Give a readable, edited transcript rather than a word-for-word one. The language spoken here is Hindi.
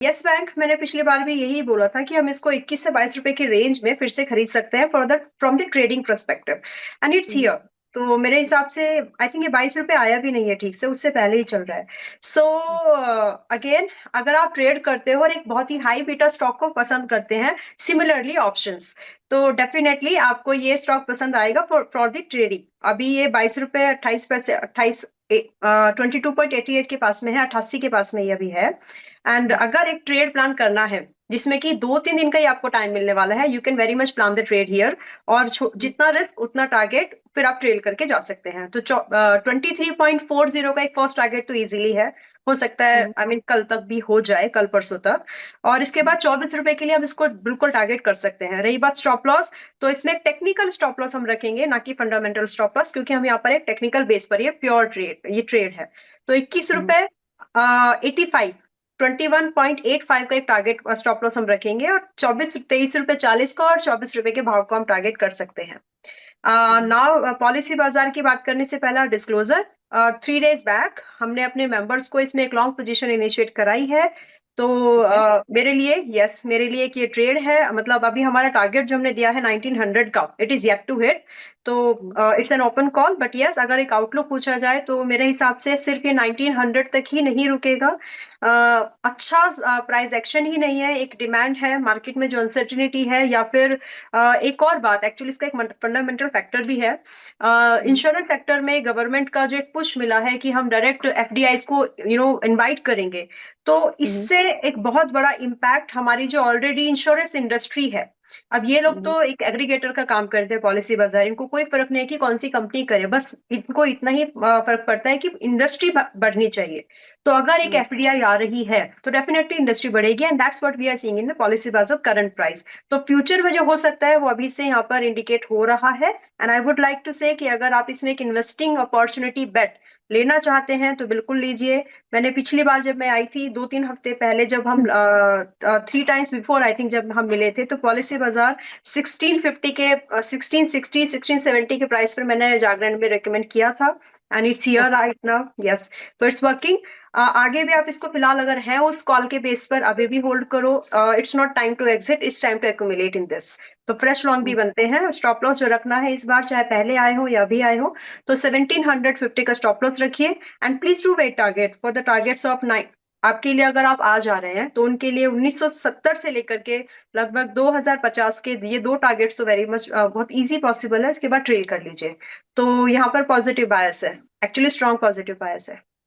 यस बैंक, मैंने पिछली बार भी यही बोला था कि हम इसको 21 से 22 रुपए की रेंज में फिर से खरीद सकते हैं for the from the trading perspective, and it's hmm. Here. तो मेरे हिसाब से आई थिंक ये 22 रुपए आया भी नहीं है ठीक से, उससे पहले ही चल रहा है। सो अगेन, अगर आप ट्रेड करते हो और एक बहुत ही हाई बीटा स्टॉक को पसंद करते हैं, सिमिलरली ऑप्शंस, तो डेफिनेटली आपको ये स्टॉक पसंद आएगा फॉर द ट्रेडिंग। अभी ये 22 रुपए 28 पैसे 22.88 के पास में है, 88 के पास में ये अभी है। एंड अगर एक ट्रेड प्लान करना है जिसमें कि 2-3 दिन का ही आपको टाइम मिलने वाला है, you can very much plan the trade here. और जितना रिस्क उतना टारगेट फिर आप ट्रेड करके जा सकते हैं। तो 23.40 का एक फर्स्ट टारगेट तो इजीली है, हो सकता है आई मीन कल तक भी हो जाए, कल परसों तक। और इसके बाद 24 रुपए के लिए हम इसको बिल्कुल टारगेट कर सकते हैं। रही बात स्टॉप लॉस, तो इसमें एक टेक्निकल स्टॉप लॉस हम रखेंगे, ना कि फंडामेंटल स्टॉप लॉस, क्योंकि हम यहाँ पर एक टेक्निकल बेस पर ये प्योर ट्रेड ये ट्रेड है। तो 21 रुपए 85 21.85 का एक टारगेट स्टॉप लॉस हम रखेंगे, और 23 रुपए 40 का और 24 रुपए के भाव को हम टारगेट कर सकते हैं। नाउ पॉलिसी बाजार की बात करने से पहला डिस्क्लोजर, 3 डेज बैक हमने अपने मेंबर्स को इसमें एक लॉन्ग पोजीशन इनिशिएट कराई है। तो ठीक है। मेरे लिए, यस, मेरे लिए एक ये ट्रेड है। मतलब अभी हमारा टारगेट जो हमने दिया है 1900 का, it is yet to hit. तो it's an open call, but yes, अगर एक आउटलुक पूछा जाए तो मेरे हिसाब से सिर्फ ये 1900 तक ही नहीं रुकेगा। अच्छा प्राइस एक्शन ही नहीं है, एक डिमांड है मार्केट में जो अनसर्टिनिटी है, या फिर एक और बात, एक्चुअली इसका एक फंडामेंटल फैक्टर भी है। इंश्योरेंस सेक्टर में गवर्नमेंट का जो एक पुश मिला है कि हम डायरेक्ट एफडीआईज को इनवाइट करेंगे, तो इससे एक बहुत बड़ा इम्पैक्ट हमारी जो ऑलरेडी इंश्योरेंस इंडस्ट्री है। अब ये लोग तो एक एग्रीगेटर का काम करते हैं, पॉलिसी बाजार, इनको कोई फर्क नहीं है कि कौन सी कंपनी करे, बस इनको इतना ही फर्क पड़ता है कि इंडस्ट्री बढ़नी चाहिए। तो अगर एक एफडीआई आ रही है तो डेफिनेटली इंडस्ट्री बढ़ेगी, and that's what we are seeing in the Policy Bazaar current price. तो फ्यूचर में जो हो सकता है वो अभी से यहाँ पर इंडिकेट हो रहा है। And I would like to say कि अगर आप इसमें एक इन्वेस्टिंग अपॉर्चुनिटी बेट लेना चाहते हैं तो बिल्कुल लीजिए। मैंने पिछली बार जब मैं आई थी 2-3 हफ्ते पहले, जब हम 3 टाइम्स बिफोर आई थिंक जब हम मिले थे, तो पॉलिसी बाजार 1650 के 1660 1670 के प्राइस पर मैंने जागरण में रिकमेंड किया था, and it's here right now. Yes, तो इट्स वर्किंग। आगे भी आप इसको फिलहाल अगर है उस कॉल के बेस पर अभी भी होल्ड करो। It's not time to exit, it's time to accumulate in this. तो फ्रेश लॉन्ग भी बनते हैं। स्टॉप लॉस जो रखना है इस बार, चाहे पहले आए हो या अभी आए हो, तो 1750 का स्टॉप लॉस रखिए। And please do wait target for the targets of 9। आपके लिए अगर आप आ जा रहे हैं तो उनके लिए 1970 से लेकर के लगभग 2050 के ये दो टारगेट्स तो वेरी मच बहुत इजी पॉसिबल है, इसके बाद ट्रेल कर लीजिए। तो यहाँ पर पॉजिटिव बायस है, एक्चुअली स्ट्रॉन्ग पॉजिटिव बायस है।